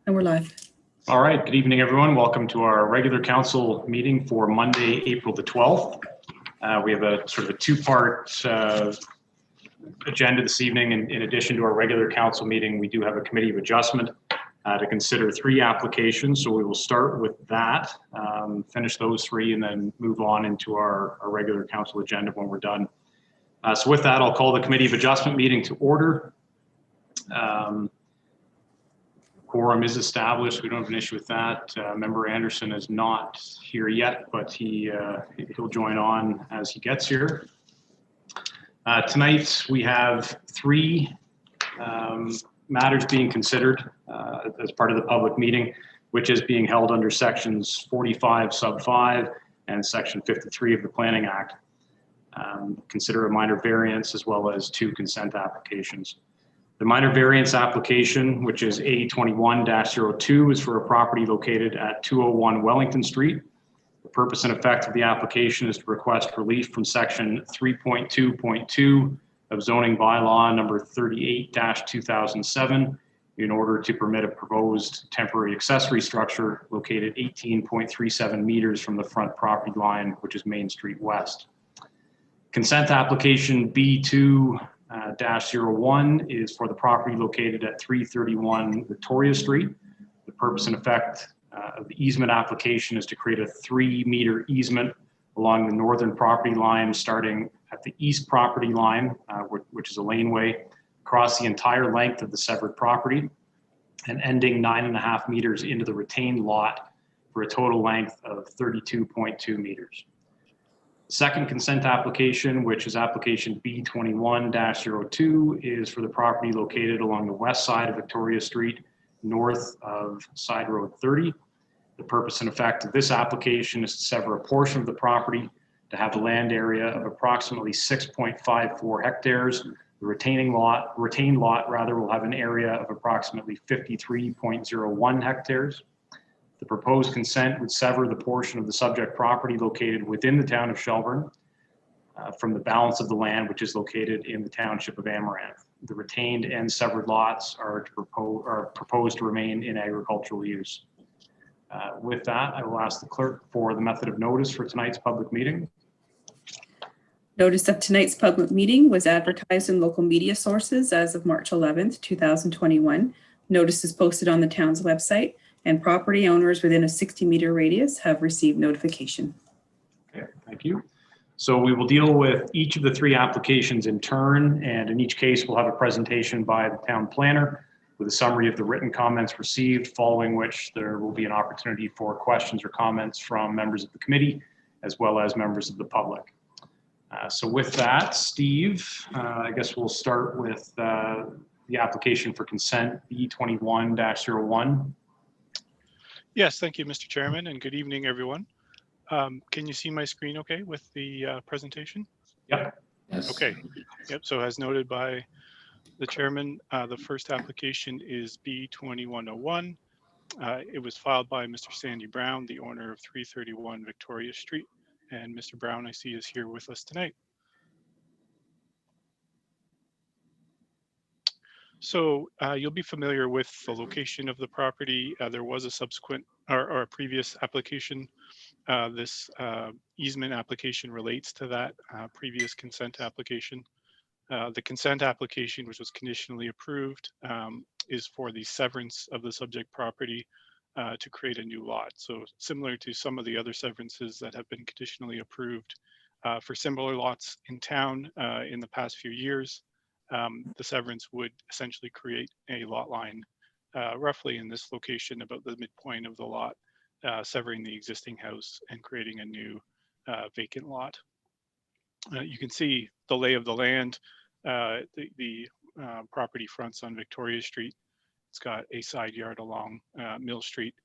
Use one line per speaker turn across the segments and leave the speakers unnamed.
And we're live.
All right, good evening, everyone. Welcome to our regular council meeting for Monday, April the 12th. We have a sort of a two-part agenda this evening. In addition to our regular council meeting, we do have a committee of adjustment to consider 3 applications. So we will start with that, finish those 3, and then move on into our regular council agenda when we're done. So with that, I'll call the committee of adjustment meeting to order. Quorum is established. We don't have an issue with that. Member Anderson is not here yet, but he'll join on as he gets here. Tonight we have 3 matters being considered as part of the public meeting, which is being held under sections 45 sub 5 and section 53 of the Planning Act. Consider a minor variance as well as 2 consent applications. The minor variance application, which is A21-02, is for a property located at 201 Wellington Street. The purpose and effect of the application is to request relief from section 3.2.2 of zoning bylaw number 38-2007 in order to permit a proposed temporary accessory structure located 18.37 meters from the front property line, which is Main Street West. Consent application B2-01 is for the property located at 331 Victoria Street. The purpose and effect of the easement application is to create a 3-meter easement along the northern property line, starting at the east property line, which is a laneway, across the entire length of the severed property, and ending 9.5 meters into the retained lot for a total length of 32.2 meters. Second consent application, which is application B21-02, is for the property located along the west side of Victoria Street, north of Side Road 30. The purpose and effect of this application is to sever a portion of the property to have a land area of approximately 6.54 hectares. The retained lot will have an area of approximately 53.01 hectares. The proposed consent would sever the portion of the subject property located within the town of Shelburne from the balance of the land, which is located in the Township of Amaranth. The retained and severed lots are proposed to remain in agricultural use. With that, I will ask the clerk for the method of notice for tonight's public meeting.
Notice of tonight's public meeting was advertised in local media sources as of March 11th, 2021. Notice is posted on the town's website, and property owners within a 60-meter radius have received notification.
Okay, thank you. So we will deal with each of the 3 applications in turn, and in each case we'll have a presentation by the town planner with a summary of the written comments received, following which there will be an opportunity for questions or comments from members of the committee, as well as members of the public. So with that, Steve, I guess we'll start with the application for consent B21-01.
Yes, thank you, Mr. Chairman, and good evening, everyone. Can you see my screen okay with the presentation?
Yep.
Yes.
Okay. Yep. So as noted by the chairman, the first application is B2101. It was filed by Mr. Sandy Brown, the owner of 331 Victoria Street. And Mr. Brown, I see, is here with us tonight. So you'll be familiar with the location of the property. There was a subsequent or a previous application. This easement application relates to that previous consent application. The consent application, which was conditionally approved, is for the severance of the subject property to create a new lot. So similar to some of the other severances that have been conditionally approved for similar lots in town in the past few years, the severance would essentially create a lot line roughly in this location about the midpoint of the lot, severing the existing house and creating a new vacant lot. You can see the lay of the land. The property fronts on Victoria Street. It's got a side yard along Mill Street.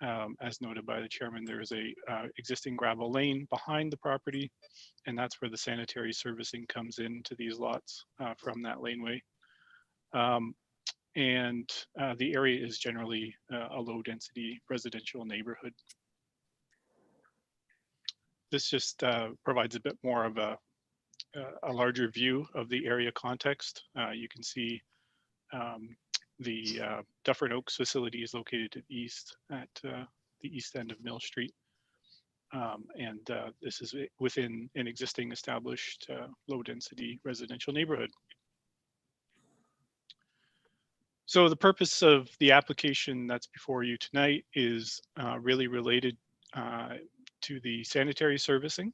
As noted by the chairman, there is a existing gravel lane behind the property, and that's where the sanitary servicing comes into these lots from that laneway. And the area is generally a low density residential neighborhood. This just provides a bit more of a larger view of the area context. You can see The Dufferin Oaks facility is located to the east at the east end of Mill Street. This is within an existing established low density residential neighborhood. So the purpose of the application that's before you tonight is really related to the sanitary servicing.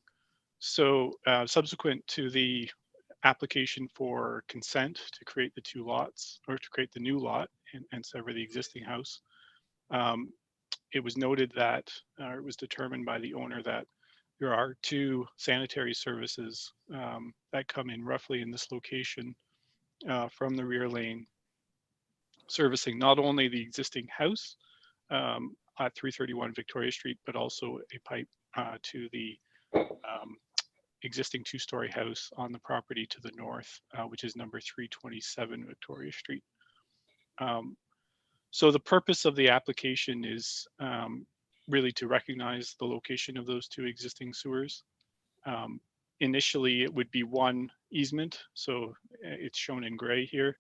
So subsequent to the application for consent to create the two lots, or to create the new lot and sever the existing house, it was noted that, it was determined by the owner that there are two sanitary services that come in roughly in this location from the rear lane, servicing not only the existing house at 331 Victoria Street, but also a pipe to the existing two-story house on the property to the north, which is number 327 Victoria Street. So the purpose of the application is really to recognize the location of those two existing sewers. Initially, it would be one easement, so it's shown in gray here.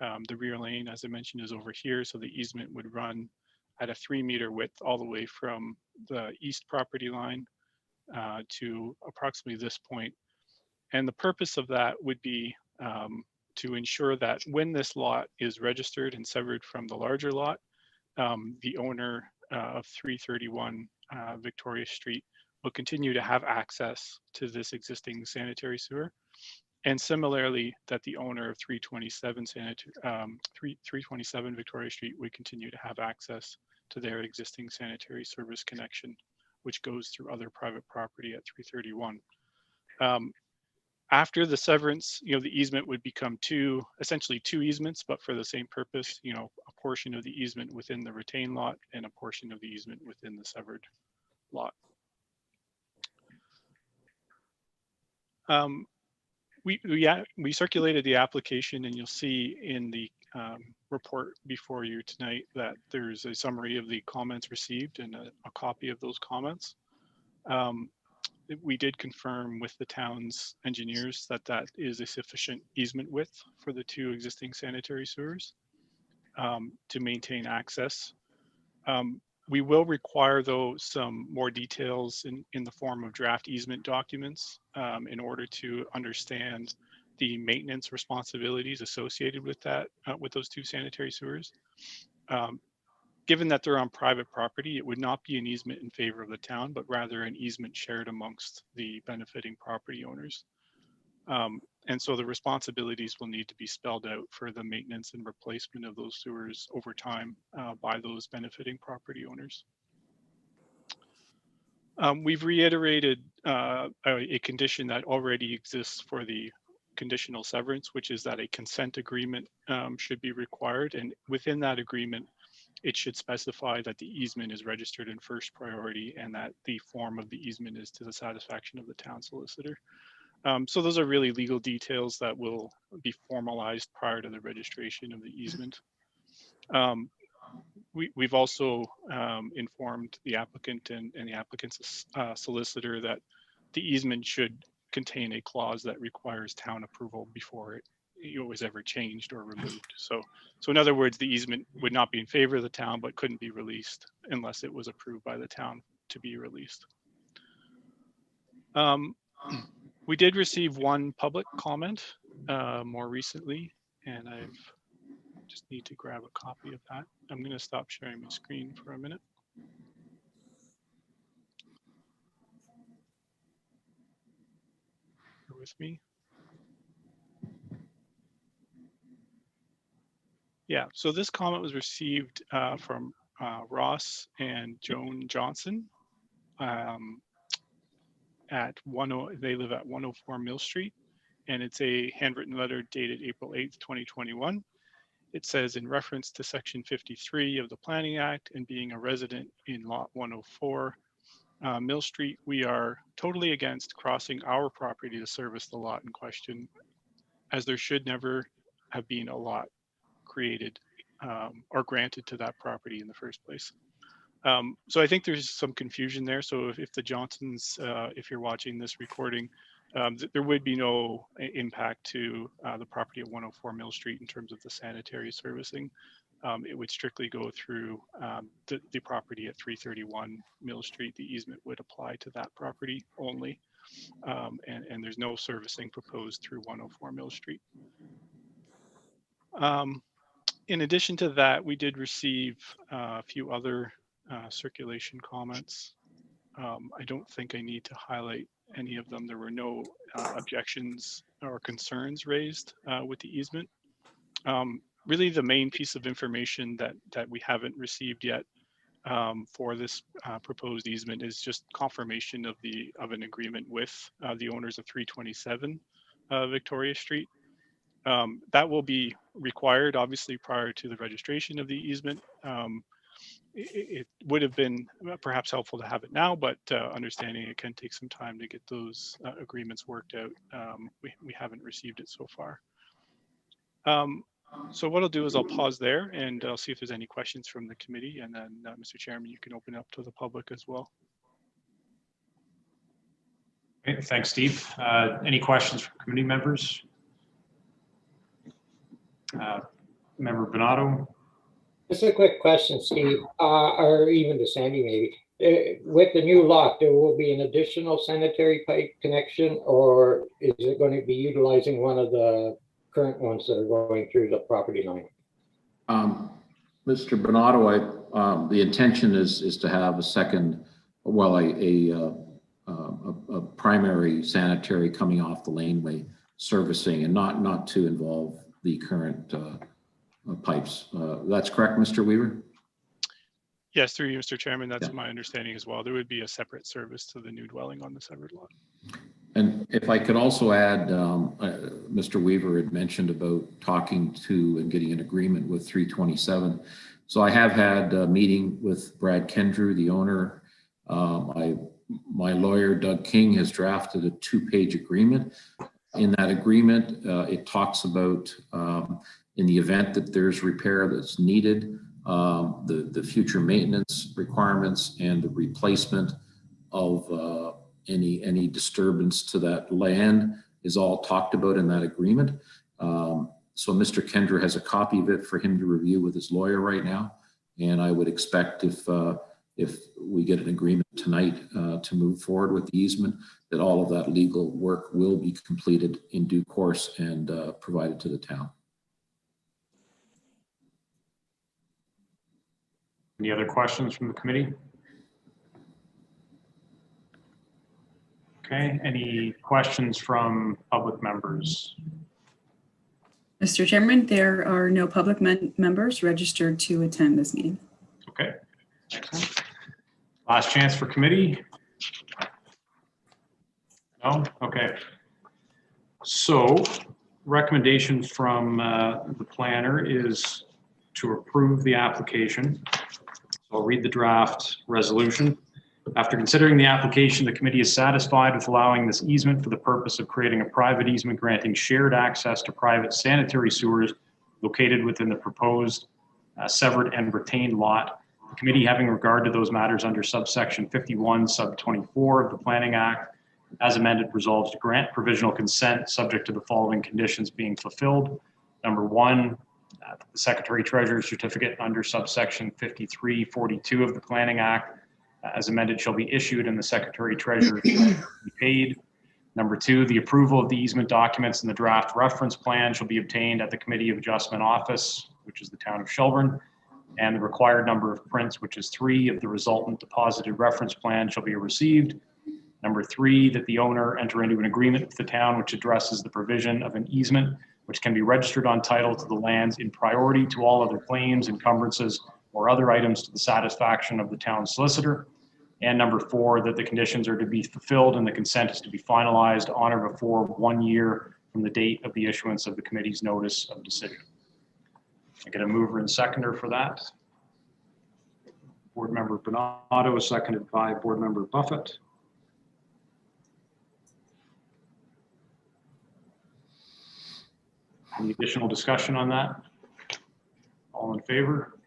The rear lane, as I mentioned, is over here, so the easement would run at a 3-meter width all the way from the east property line to approximately this point. And the purpose of that would be to ensure that when this lot is registered and severed from the larger lot, the owner of 331 Victoria Street will continue to have access to this existing sanitary sewer. And similarly, that the owner of 327 Victoria Street would continue to have access to their existing sanitary service connection, which goes through other private property at 331. After the severance, the easement would become essentially two easements, but for the same purpose, a portion of the easement within the retained lot and a portion of the easement within the severed lot. We circulated the application, and you'll see in the report before you tonight that there's a summary of the comments received and a copy of those comments. We did confirm with the town's engineers that that is a sufficient easement width for the two existing sanitary sewers to maintain access. We will require, though, some more details in the form of draft easement documents in order to understand the maintenance responsibilities associated with that, with those two sanitary sewers. Given that they're on private property, it would not be an easement in favor of the town, but rather an easement shared amongst the benefiting property owners. And so the responsibilities will need to be spelled out for the maintenance and replacement of those sewers over time by those benefiting property owners. We've reiterated a condition that already exists for the conditional severance, which is that a consent agreement should be required. And within that agreement, it should specify that the easement is registered in first priority and that the form of the easement is to the satisfaction of the town solicitor. So those are really legal details that will be formalized prior to the registration of the easement. We've also informed the applicant and the applicant's solicitor that the easement should contain a clause that requires town approval before it was ever changed or removed. So in other words, the easement would not be in favor of the town, but couldn't be released unless it was approved by the town to be released. We did receive one public comment more recently, and I just need to grab a copy of that. I'm going to stop sharing my screen for a minute. Bear with me. Yeah, so this comment was received from Ross and Joan Johnson they live at 104 Mill Street, and it's a handwritten letter dated April 8th, 2021. It says, in reference to section 53 of the Planning Act and being a resident in lot 104 Mill Street, we are totally against crossing our property to service the lot in question, as there should never have been a lot created or granted to that property in the first place. So I think there's some confusion there. So if the Johnsons, if you're watching this recording, there would be no impact to the property at 104 Mill Street in terms of the sanitary servicing. it would strictly go through the property at 331 Mill Street. The easement would apply to that property only, and there's no servicing proposed through 104 Mill Street. In addition to that, we did receive a few other circulation comments. I don't think I need to highlight any of them. There were no objections or concerns raised with the easement. Really, the main piece of information that we haven't received yet for this proposed easement is just confirmation of an agreement with the owners of 327 Victoria Street. That will be required, obviously, prior to the registration of the easement. It would have been perhaps helpful to have it now, but understanding it can take some time to get those agreements worked out. We haven't received it so far. So what I'll do is I'll pause there and I'll see if there's any questions from the committee, and then Mr. Chairman, you can open up to the public as well.
Okay, thanks, Steve. Any questions from committee members? Member Bonato.
Just a quick question, Steve, or even to Sandy maybe. With the new lot, there will be an additional sanitary pipe connection, or is it going to be utilizing one of the current ones that are going through the property line?
Mr. Bonato, the intention is to have a second, well, a primary sanitary coming off the laneway servicing, and not to involve the current pipes. That's correct, Mr. Weaver?
Yes, through you, Mr. Chairman, that's my understanding as well. There would be a separate service to the new dwelling on the severed lot.
And if I could also add, Mr. Weaver had mentioned about talking to and getting an agreement with 327. So I have had a meeting with Brad Kendrew, the owner. My lawyer, Doug King, has drafted a 2-page agreement. In that agreement, it talks about in the event that there's repair that's needed, the future maintenance requirements and the replacement of any disturbance to that land is all talked about in that agreement. So Mr. Kendra has a copy of it for him to review with his lawyer right now. And I would expect if we get an agreement tonight to move forward with the easement, that all of that legal work will be completed in due course and provided to the town.
Any other questions from the committee? Okay, any questions from public members?
Mr. Chairman, there are no public members registered to attend this meeting.
Okay, excellent. Last chance for committee? No? Okay. So recommendation from the planner is to approve the application. So I'll read the draft resolution. After considering the application, the committee is satisfied with allowing this easement for the purpose of creating a private easement granting shared access to private sanitary sewers located within the proposed severed and retained lot. The committee, having regard to those matters under subsection 51, sub 24 of the Planning Act, as amended, resolves to grant provisional consent subject to the following conditions being fulfilled. Number 1, the Secretary Treasurer's certificate under subsection 5342 of the Planning Act, as amended, shall be issued and the Secretary Treasurer shall be paid. Number 2, the approval of the easement documents and the draft reference plan shall be obtained at the Committee of Adjustment Office, which is the town of Shelburne, and the required number of prints, which is 3, of the resultant deposited reference plan shall be received. Number 3, that the owner enter into an agreement with the town which addresses the provision of an easement which can be registered on title to the lands in priority to all other claims, encumbrances, or other items to the satisfaction of the town solicitor. And number 4, that the conditions are to be fulfilled and the consent is to be finalized on or before 1 year from the date of the issuance of the committee's notice of decision. I get a mover and seconder for that. Board Member Bonato, seconded by Board Member Buffett. Any additional discussion on that? All in favor?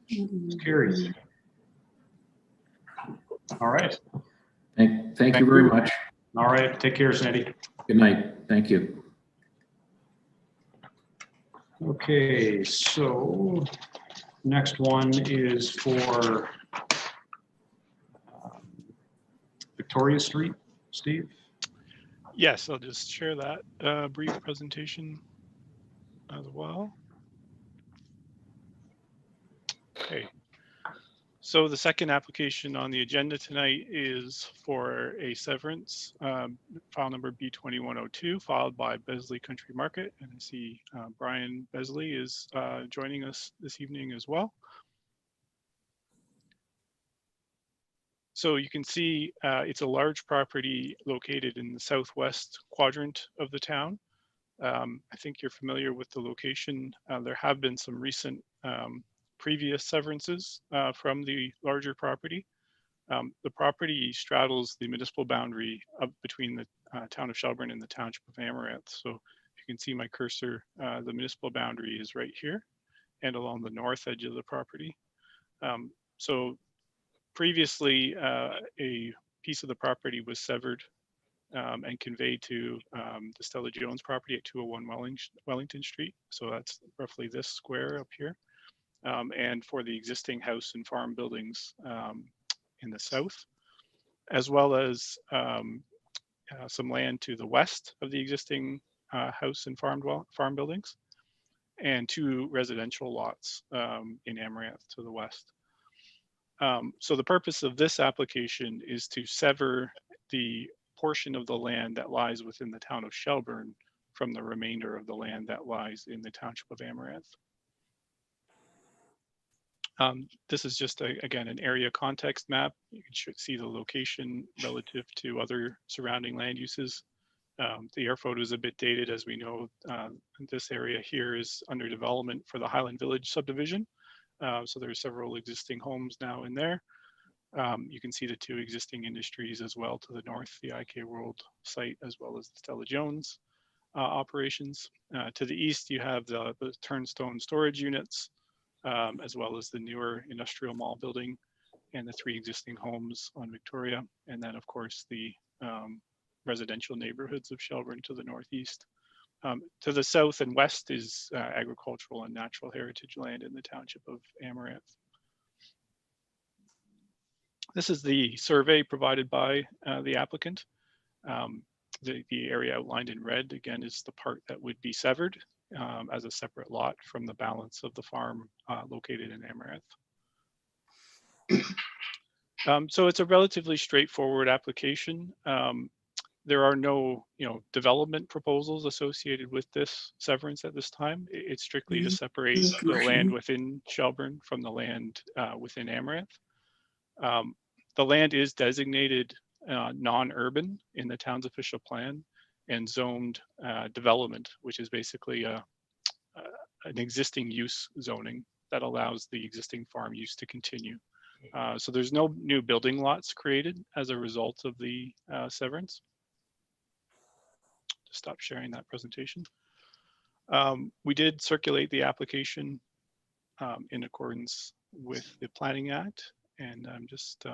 It's carried. All right.
Thank you very much.
All right. Take care, Sandy.
Good night. Thank you.
Okay, so next one is for Victoria Street, Steve.
Yes, I'll just share that brief presentation as well. Okay. So the second application on the agenda tonight is for a severance, file number B2102, filed by Besley Country Market. And I see Brian Besley is joining us this evening as well. So you can see it's a large property located in the southwest quadrant of the town. I think you're familiar with the location. There have been some recent previous severances from the larger property. The property straddles the municipal boundary between the town of Shelburne and the Township of Amaranth. So if you can see my cursor, the municipal boundary is right here and along the north edge of the property. So previously, a piece of the property was severed and conveyed to the Stella Jones property at 201 Wellington Street. So that's roughly this square up here. And for the existing house and farm buildings in the south, as well as some land to the west of the existing house and farm buildings, and 2 residential lots in Amaranth to the west. So the purpose of this application is to sever the portion of the land that lies within the town of Shelburne from the remainder of the land that lies in the Township of Amaranth. This is just, again, an area context map. You can see the location relative to other surrounding land uses. The air photo is a bit dated, as we know. This area here is under development for the Highland Village subdivision. So there are several existing homes now in there. You can see the 2 existing industries as well to the north, the IK World site, as well as the Stella Jones operations. To the east, you have the Turnstone storage units, as well as the newer industrial mall building and the 3 existing homes on Victoria. And then, of course, the residential neighborhoods of Shelburne to the northeast. To the south and west is agricultural and natural heritage land in the Township of Amaranth. This is the survey provided by the applicant. The area outlined in red, again, is the part that would be severed as a separate lot from the balance of the farm located in Amaranth. So it's a relatively straightforward application. There are no, development proposals associated with this severance at this time. It's strictly to separate the land within Shelburne from the land within Amaranth. The land is designated non-urban in the town's official plan and zoned development, which is basically an existing use zoning that allows the existing farm use to continue. So there's no new building lots created as a result of the severance. Stop sharing that presentation. We did circulate the application in accordance with the Planning Act, and I'm just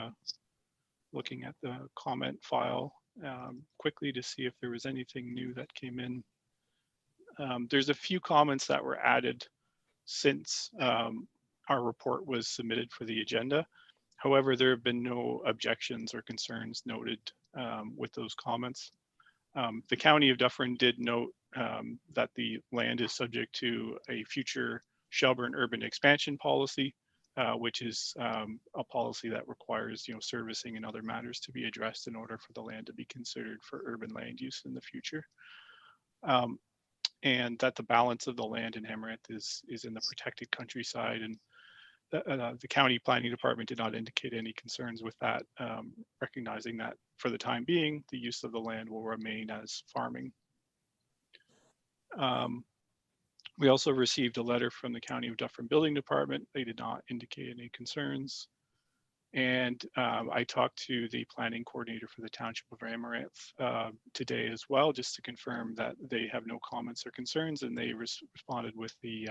looking at the comment file quickly to see if there was anything new that came in. There's a few comments that were added since our report was submitted for the agenda. However, there have been no objections or concerns noted with those comments. The County of Dufferin did note that the land is subject to a future Shelburne urban expansion policy, which is a policy that requires, servicing and other matters to be addressed in order for the land to be considered for urban land use in the future. And that the balance of the land in Amaranth is in the protected countryside, and the county planning department did not indicate any concerns with that, recognizing that for the time being, the use of the land will remain as farming. We also received a letter from the County of Dufferin Building Department. They did not indicate any concerns. And I talked to the planning coordinator for the Township of Amaranth today as well, just to confirm that they have no comments or concerns, and they responded with the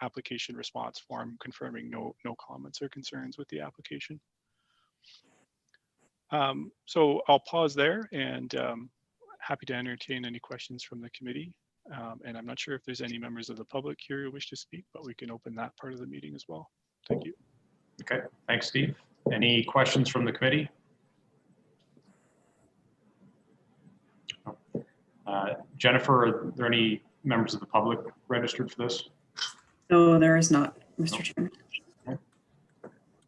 application response form confirming no comments or concerns with the application. So I'll pause there and happy to entertain any questions from the committee. And I'm not sure if there's any members of the public here who wish to speak, but we can open that part of the meeting as well. Thank you.
Okay, thanks, Steve. Any questions from the committee? Jennifer, are there any members of the public registered for this?
No, there is not, Mr. Chairman.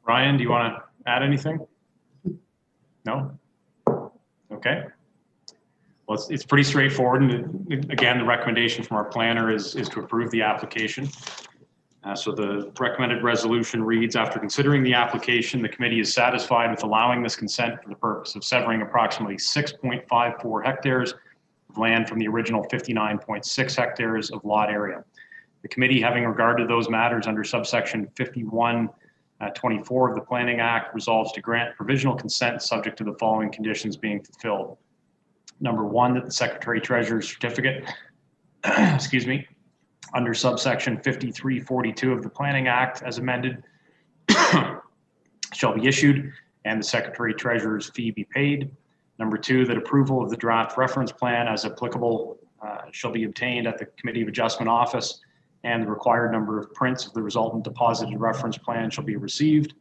Ryan, do you want to add anything? No? Okay. Well, it's pretty straightforward. And again, the recommendation from our planner is to approve the application. So the recommended resolution reads, after considering the application, the committee is satisfied with allowing this consent for the purpose of severing approximately 6.54 hectares of land from the original 59.6 hectares of lot area. The committee, having regard to those matters under subsection 51(24) of the Planning Act, resolves to grant provisional consent subject to the following conditions being fulfilled. Number one, that the Secretary Treasurer's certificate, excuse me, under subsection 5342 of the Planning Act as amended shall be issued and the Secretary Treasurer's fee be paid. Number two, that approval of the draft reference plan as applicable shall be obtained at the Committee of Adjustment Office, and the required number of prints of the resultant deposited reference plan shall be received,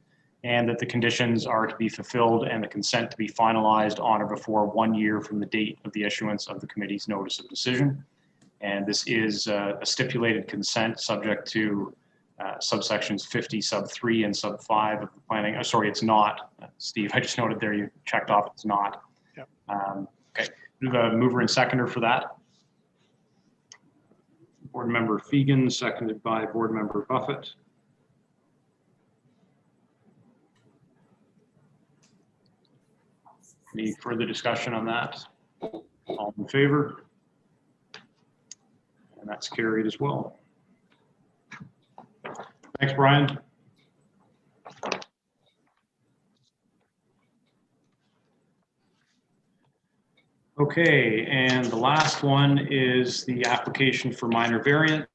and that the conditions are to be fulfilled and the consent to be finalized on or before 1 year from the date of the issuance of the committee's notice of decision. And this is a stipulated consent subject to subsections 50 sub 3 and sub 5 of the planning. Oh, sorry, it's not. Steve, I just noted there you checked off it's not.
Yep.
Okay, we have a mover and seconder for that. Board Member Fegan, seconded by Board Member Buffett. Any further discussion on that? All in favor? And that's carried as well. Thanks, Brian. Okay, and the last one is the application for minor variance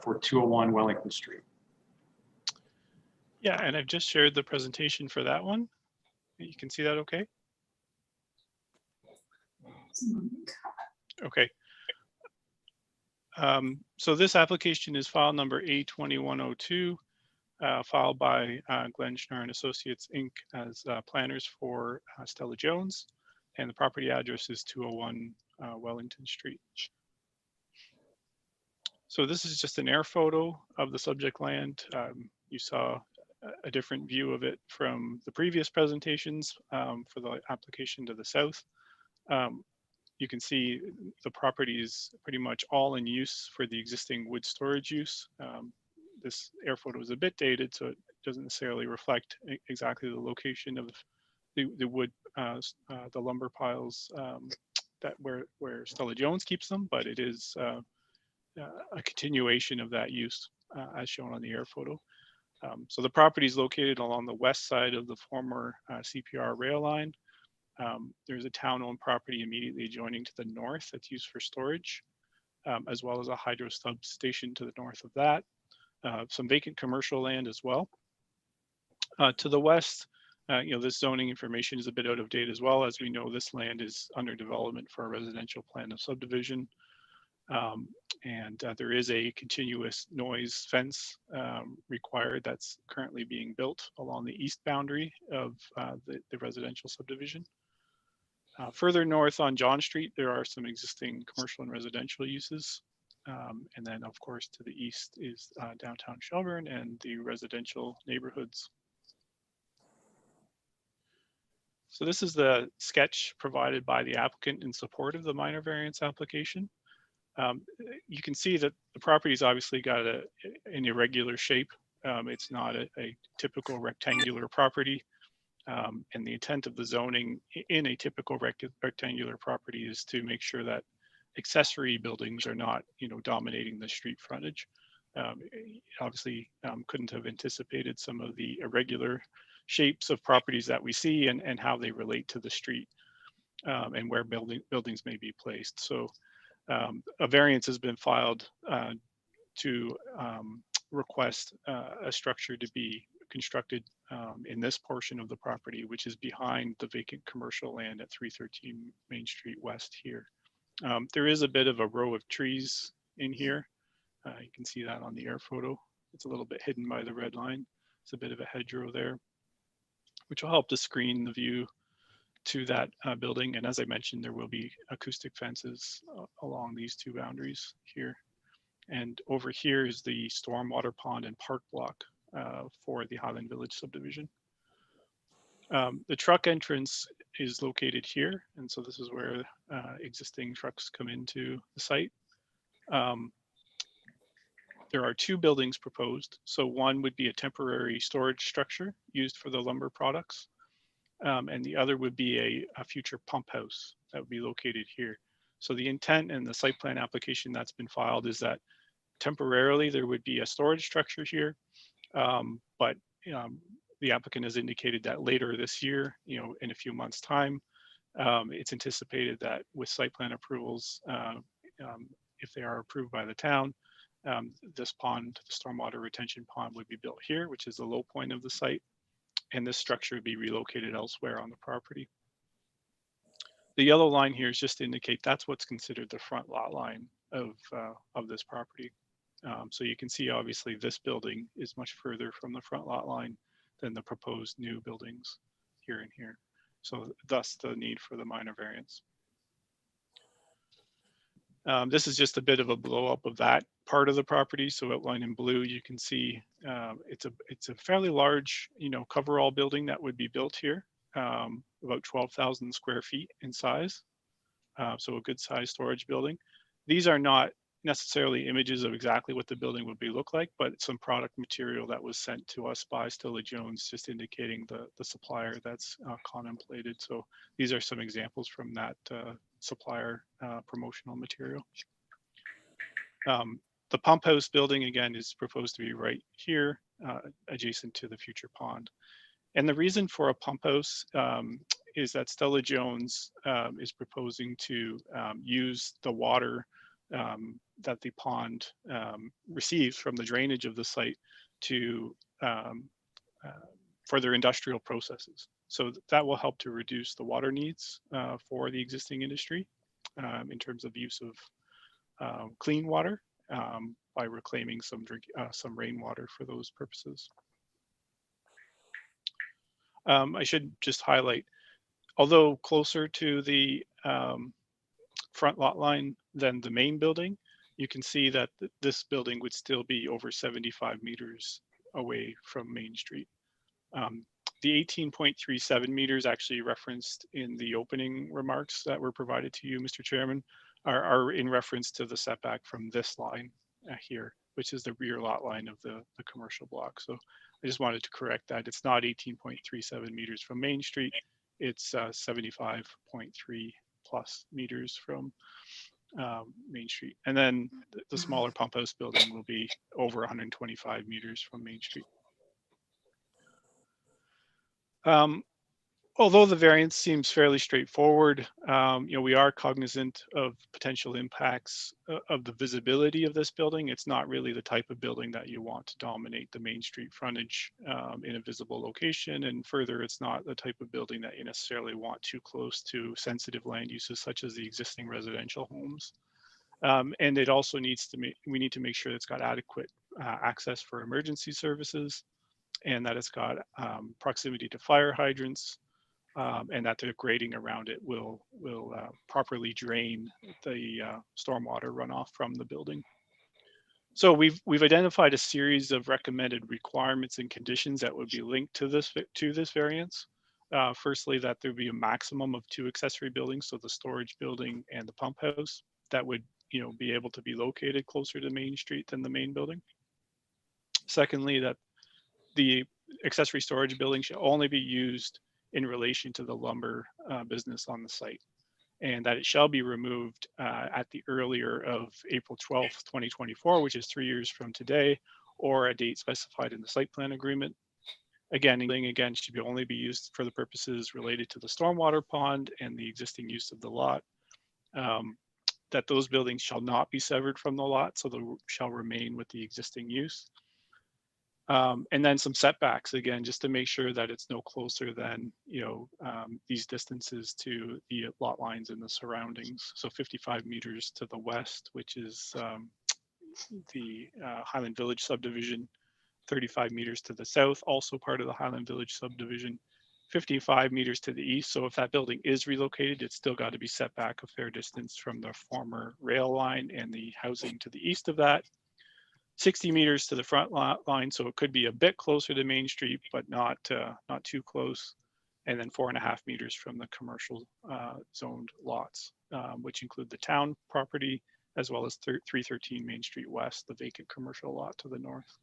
for 201 Wellington Street.
Yeah, and I've just shared the presentation for that one. You can see that okay? Okay. So this application is file number A2102, filed by Glenn Schnarr and Associates, Inc. as planners for Stella Jones, and the property address is 201 Wellington Street. So this is just an air photo of the subject land. You saw a different view of it from the previous presentations for the application to the south. You can see the property is pretty much all in use for the existing wood storage use. This air photo is a bit dated, so it doesn't necessarily reflect exactly the location of the wood, the lumber piles that where Stella Jones keeps them, but it is a continuation of that use as shown on the air photo. So the property is located along the west side of the former CPR rail line. There's a town-owned property immediately adjoining to the north that's used for storage, as well as a hydro substation to the north of that. Some vacant commercial land as well. To the west, this zoning information is a bit out of date as well. As we know, this land is under development for a residential plan of subdivision. And there is a continuous noise fence required that's currently being built along the east boundary of the residential subdivision. Further north on John Street, there are some existing commercial and residential uses. And then, of course, to the east is downtown Shelburne and the residential neighborhoods. So this is the sketch provided by the applicant in support of the minor variance application. You can see that the property's obviously got an irregular shape. It's not a typical rectangular property. And the intent of the zoning in a typical rectangular property is to make sure that accessory buildings are not, dominating the street frontage. Obviously, couldn't have anticipated some of the irregular shapes of properties that we see and how they relate to the street and where buildings may be placed. So a variance has been filed to request a structure to be constructed in this portion of the property, which is behind the vacant commercial land at 313 Main Street West here. There is a bit of a row of trees in here. You can see that on the air photo. It's a little bit hidden by the red line. It's a bit of a hedgerow there, which will help to screen the view to that building. And as I mentioned, there will be acoustic fences along these two boundaries here. And over here is the stormwater pond and park block for the Highland Village subdivision. The truck entrance is located here. And so this is where existing trucks come into the site. There are two buildings proposed. So one would be a temporary storage structure used for the lumber products. And the other would be a future pump house that would be located here. So the intent and the site plan application that's been filed is that temporarily there would be a storage structure here, but the applicant has indicated that later this year, in a few months' time, it's anticipated that with site plan approvals, if they are approved by the town, this pond, the stormwater retention pond, would be built here, which is the low point of the site, and this structure would be relocated elsewhere on the property. The yellow line here is just to indicate that's what's considered the front lot line of this property. So you can see obviously this building is much further from the front lot line than the proposed new buildings here and here. So thus the need for the minor variance. This is just a bit of a blow up of that part of the property. So outlined in blue, you can see it's a fairly large, coverall building that would be built here, about 12,000 square feet in size. So a good size storage building. These are not necessarily images of exactly what the building would look like, but some product material that was sent to us by Stella-Jones, just indicating the supplier that's contemplated. So these are some examples from that supplier promotional material. The pump house building, again, is proposed to be right here, adjacent to the future pond. And the reason for a pump house is that Stella-Jones is proposing to use the water that the pond receives from the drainage of the site to for their industrial processes. So that will help to reduce the water needs for the existing industry in terms of use of clean water by reclaiming some rainwater for those purposes. I should just highlight, although closer to the front lot line than the main building, you can see that this building would still be over 75 meters away from Main Street. The 18.37 meters actually referenced in the opening remarks that were provided to you, Mr. Chairman, are in reference to the setback from this line here, which is the rear lot line of the commercial block. So I just wanted to correct that. It's not 18.37 meters from Main Street. It's 75.3 plus meters from Main Street. And then the smaller pump house building will be over 125 meters from Main Street. Although the variance seems fairly straightforward, we are cognizant of potential impacts of the visibility of this building. It's not really the type of building that you want to dominate the Main Street frontage in a visible location. And further, it's not the type of building that you necessarily want too close to sensitive land uses such as the existing residential homes. And it also needs to we need to make sure it's got adequate access for emergency services, and that it's got proximity to fire hydrants, and that the grading around it will properly drain the stormwater runoff from the building. So we've identified a series of recommended requirements and conditions that would be linked to this variance. Firstly, that there be a maximum of 2 accessory buildings, so the storage building and the pump house, that would be able to be located closer to Main Street than the main building. Secondly, that the accessory storage building should only be used in relation to the lumber business on the site, and that it shall be removed at the earlier of April 12th, 2024, which is 3 years from today, or a date specified in the site plan agreement. Again, should only be used for the purposes related to the stormwater pond and the existing use of the lot. That those buildings shall not be severed from the lot, so they shall remain with the existing use. And then some setbacks again, just to make sure that it's no closer than, these distances to the lot lines in the surroundings. So 55 meters to the west, which is the Highland Village subdivision, 35 meters to the south, also part of the Highland Village subdivision, 55 meters to the east. So if that building is relocated, it's still got to be set back a fair distance from the former rail line and the housing to the east of that. 60 meters to the front line, so it could be a bit closer to Main Street, but not too close. And then 4.5 meters from the commercial zoned lots, which include the town property, as well as 313 Main Street West, the vacant commercial lot to the north.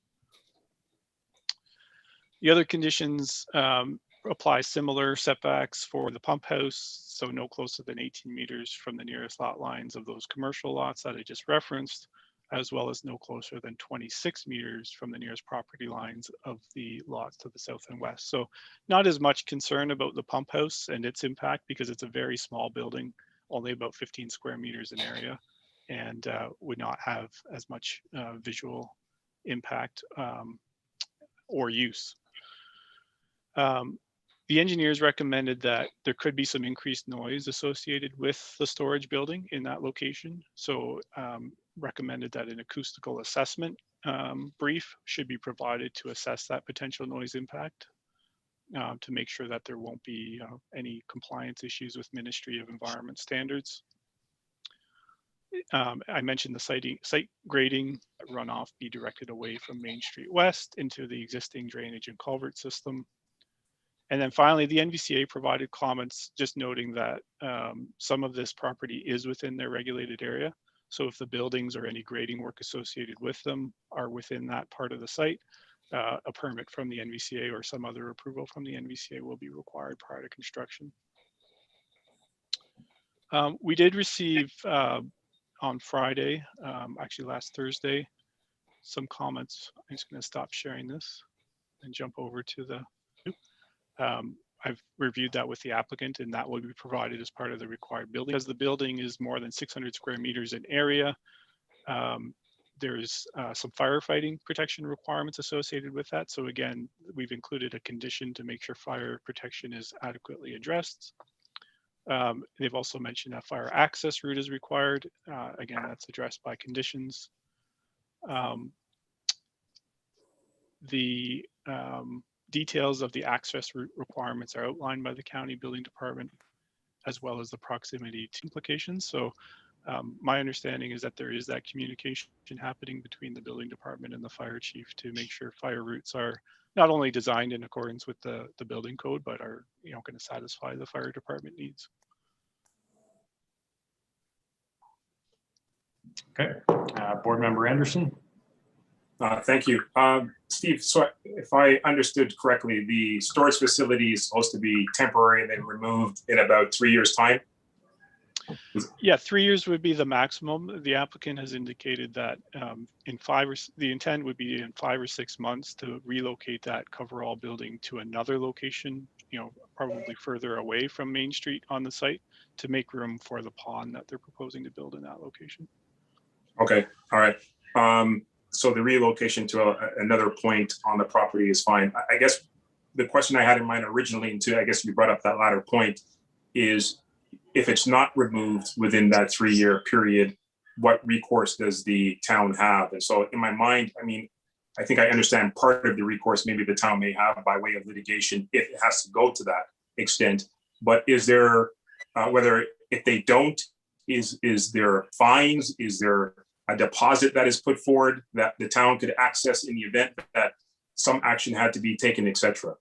The other conditions apply similar setbacks for the pump house, so no closer than 18 meters from the nearest lot lines of those commercial lots that I just referenced, as well as no closer than 26 meters from the nearest property lines of the lots to the south and west. So not as much concern about the pump house and its impact because it's a very small building, only about 15 square meters in area, and would not have as much visual impact or use. The engineers recommended that there could be some increased noise associated with the storage building in that location. So recommended that an acoustical assessment brief should be provided to assess that potential noise impact to make sure that there won't be any compliance issues with Ministry of Environment standards. I mentioned the site grading runoff be directed away from Main Street West into the existing drainage and culvert system. And then finally, the NVCA provided comments just noting that some of this property is within their regulated area. So if the buildings or any grading work associated with them are within that part of the site, a permit from the NVCA or some other approval from the NVCA will be required prior to construction. We did receive on Friday, actually last Thursday, some comments. I'm just going to stop sharing this and jump over to the I've reviewed that with the applicant, and that will be provided as part of the required building. As the building is more than 600 square meters in area, there's some firefighting protection requirements associated with that. So again, we've included a condition to make sure fire protection is adequately addressed. They've also mentioned that fire access route is required. Again, that's addressed by conditions. The details of the access route requirements are outlined by the county building department, as well as the proximity to implications. So my understanding is that there is that communication happening between the building department and the fire chief to make sure fire routes are not only designed in accordance with the building code, but are going to satisfy the fire department needs.
Okay, Board Member Anderson.
Thank you. Steve, so if I understood correctly, the storage facility is supposed to be temporary and then removed in about 3 years' time?
Yeah, 3 years would be the maximum. The applicant has indicated that the intent would be in 5 or 6 months to relocate that coverall building to another location, probably further away from Main Street on the site to make room for the pond that they're proposing to build in that location.
Okay, all right. So the relocation to another point on the property is fine. I guess the question I had in mind originally, and I guess you brought up that latter point, is if it's not removed within that 3-year period, what recourse does the town have? And so in my mind, I think I understand part of the recourse maybe the town may have by way of litigation if it has to go to that extent. But is there, whether if they don't, is there fines? Is there a deposit that is put forward that the town could access in the event that some action had to be taken, et cetera?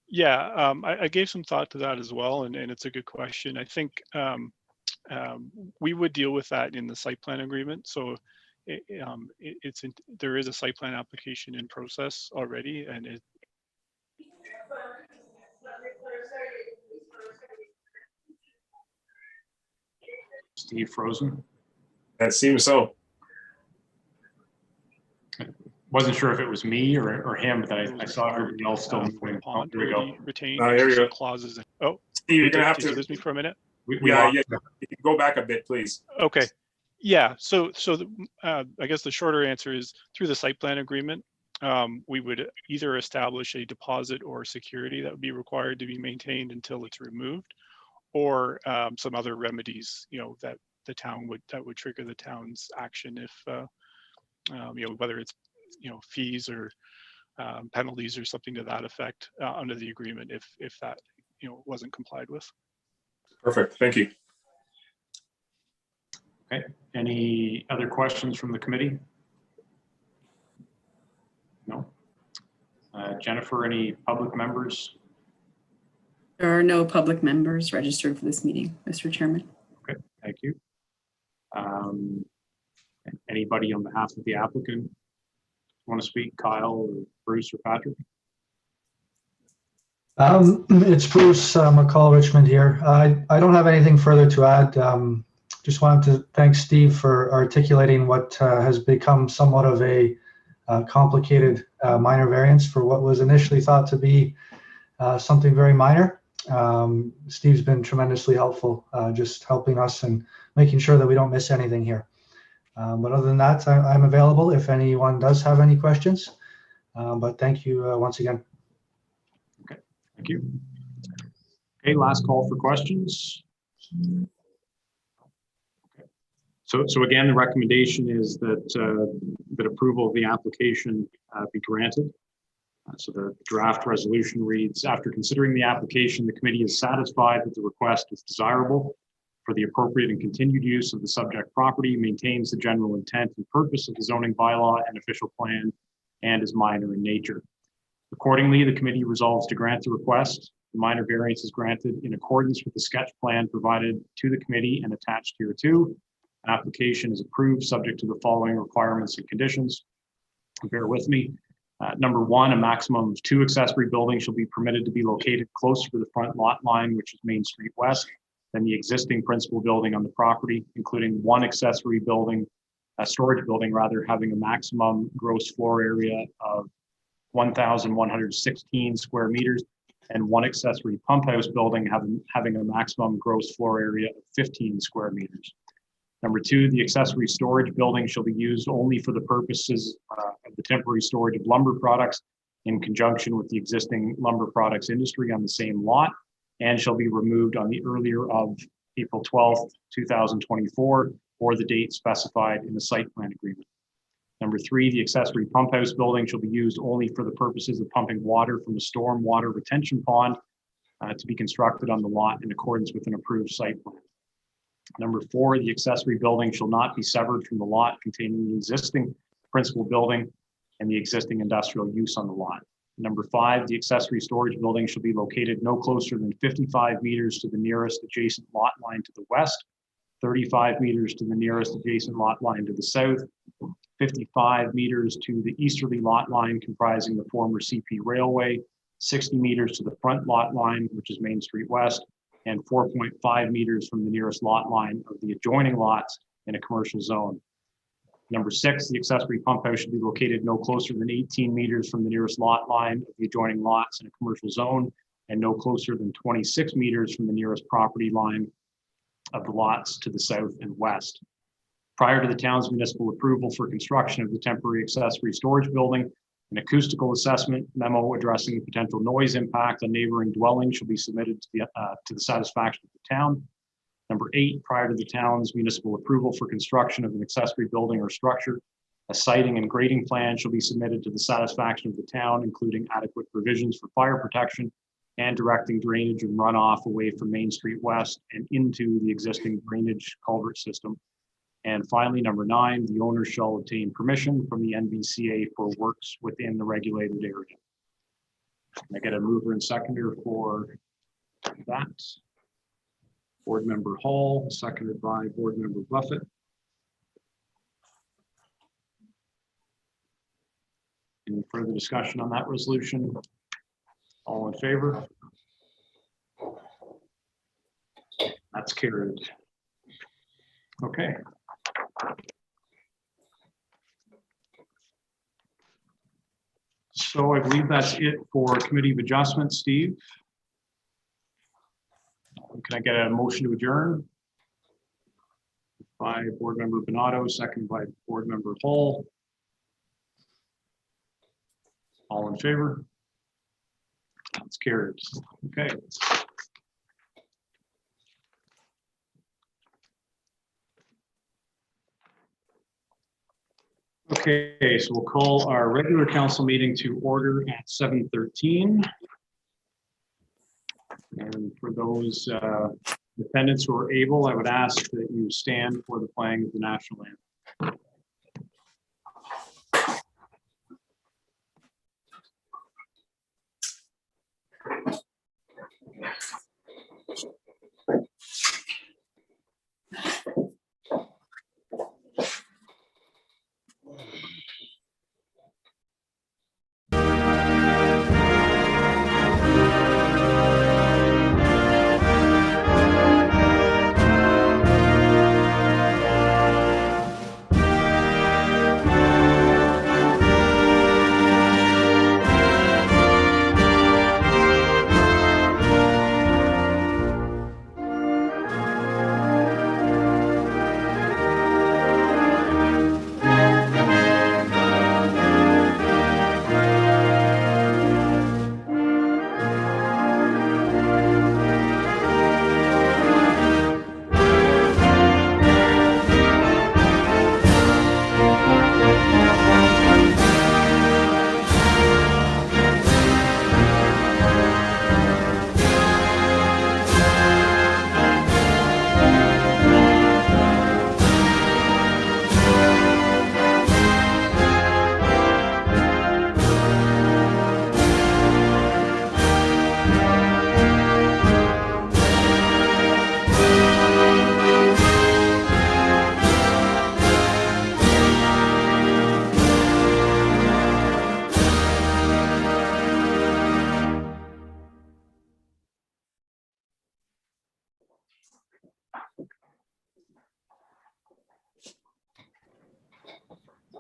Yeah, I gave some thought to that as well, and it's a good question. I think we would deal with that in the site plan agreement. So there is a site plan application in process already, and
Steve frozen.
That seems so.
Wasn't sure if it was me or him, but I saw everybody else still moving. Oh, here we go.
Here you go. Clauses. Oh,
Steve, you're gonna have
to
to
lose me for a minute.
Yeah. If you can go back a bit, please.
Okay. Yeah. So I guess the shorter answer is through the site plan agreement, we would either establish a deposit or security that would be required to be maintained until it's removed, or some other remedies, that the town would trigger the town's action if, whether it's, fees or penalties or something to that effect under the agreement if that, wasn't complied with.
Perfect. Thank you.
Okay. Any other questions from the committee? No. Jennifer, any public members?
There are no public members registered for this meeting, Mr. Chairman.
Okay, thank you. Anybody on behalf of the applicant want to speak? Kyle, or Bruce, or Patrick?
It's Bruce McCall Richmond here. I don't have anything further to add. Just wanted to thank Steve for articulating what has become somewhat of a complicated minor variance for what was initially thought to be something very minor. Steve's been tremendously helpful, just helping us and making sure that we don't miss anything here. But other than that, I'm available if anyone does have any questions. But thank you once again.
Okay, thank you. Okay, last call for questions. Okay. So again, the recommendation is that that approval of the application be granted. So the draft resolution reads, after considering the application, the committee is satisfied that the request is desirable for the appropriate and continued use of the subject property, maintains the general intent and purpose of the zoning bylaw and official plan, and is minor in nature. Accordingly, the committee resolves to grant the request. The minor variance is granted in accordance with the sketch plan provided to the committee and attached hereto. Application is approved subject to the following requirements and conditions. Bear with me. Number one, a maximum of 2 accessory buildings shall be permitted to be located closer to the front lot line, which is Main Street West, than the existing principal building on the property, including 1 accessory building, a storage building rather, having a maximum gross floor area of 1,116 square meters, and 1 accessory pump house building having a maximum gross floor area of 15 square meters. Number 2, the accessory storage building shall be used only for the purposes of the temporary storage of lumber products in conjunction with the existing lumber products industry on the same lot, and shall be removed on the earlier of April 12th, 2024, or the date specified in the site plan agreement. Number 3, the accessory pump house building shall be used only for the purposes of pumping water from a storm water retention pond to be constructed on the lot in accordance with an approved site plan. Number 4, the accessory building shall not be severed from the lot containing the existing principal building and the existing industrial use on the lot. Number 5, the accessory storage building shall be located no closer than 55 meters to the nearest adjacent lot line to the west, 35 meters to the nearest adjacent lot line to the south, 55 meters to the easterly lot line comprising the former CP Railway, 60 meters to the front lot line, which is Main Street West, and 4.5 meters from the nearest lot line of the adjoining lots in a commercial zone. Number 6, the accessory pump house should be located no closer than 18 meters from the nearest lot line of the adjoining lots in a commercial zone, and no closer than 26 meters from the nearest property line of the lots to the south and west. Prior to the town's municipal approval for construction of the temporary accessory storage building, an acoustical assessment memo addressing the potential noise impact on neighboring dwellings shall be submitted to the satisfaction of the town. Number 8, prior to the town's municipal approval for construction of an accessory building or structure, a siting and grading plan shall be submitted to the satisfaction of the town, including adequate provisions for fire protection and directing drainage and runoff away from Main Street West and into the existing drainage culvert system. And finally, number 9, the owner shall obtain permission from the NVCA for works within the regulated area. Can I get a mover and seconder for that? Board Member Hall, seconded by Board Member Buffett. Any further discussion on that resolution? All in favor? That's carried. Okay. So I believe that's it for Committee of Adjustments, Steve. Can I get a motion to adjourn? By Board Member Bonato, second by Board Member Hall. All in favor? That's carried. Okay. Okay, so we'll call our regular council meeting to order at 7:13. And for those defendants who are able, I would ask that you stand for the playing of the national anthem.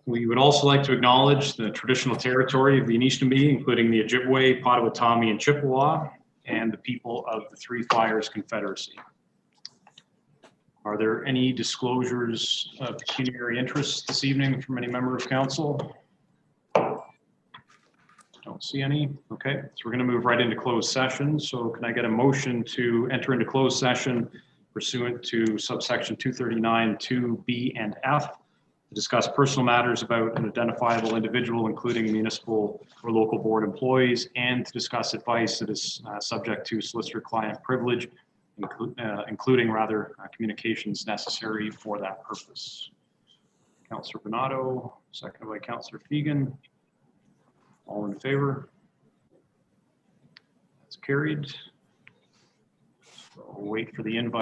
We would also like to acknowledge the traditional territory of the Anishinaabe, including the Ojibwe, Potawatomi, and Chippewa, and the people of the Three Fires Confederacy. Are there any disclosures of pecuniary interest this evening from any member of council? Don't see any. Okay, so we're going to move right into closed session. So can I get a motion to enter into closed session pursuant to subsection 239, 2B and F, to discuss personal matters about an identifiable individual, including municipal or local board employees, and to discuss advice that is subject to solicitor-client privilege, including communications necessary for that purpose. Councillor Bernardo, seconded by Councillor Fegan. All in favor? That's carried. So we'll wait for the invite.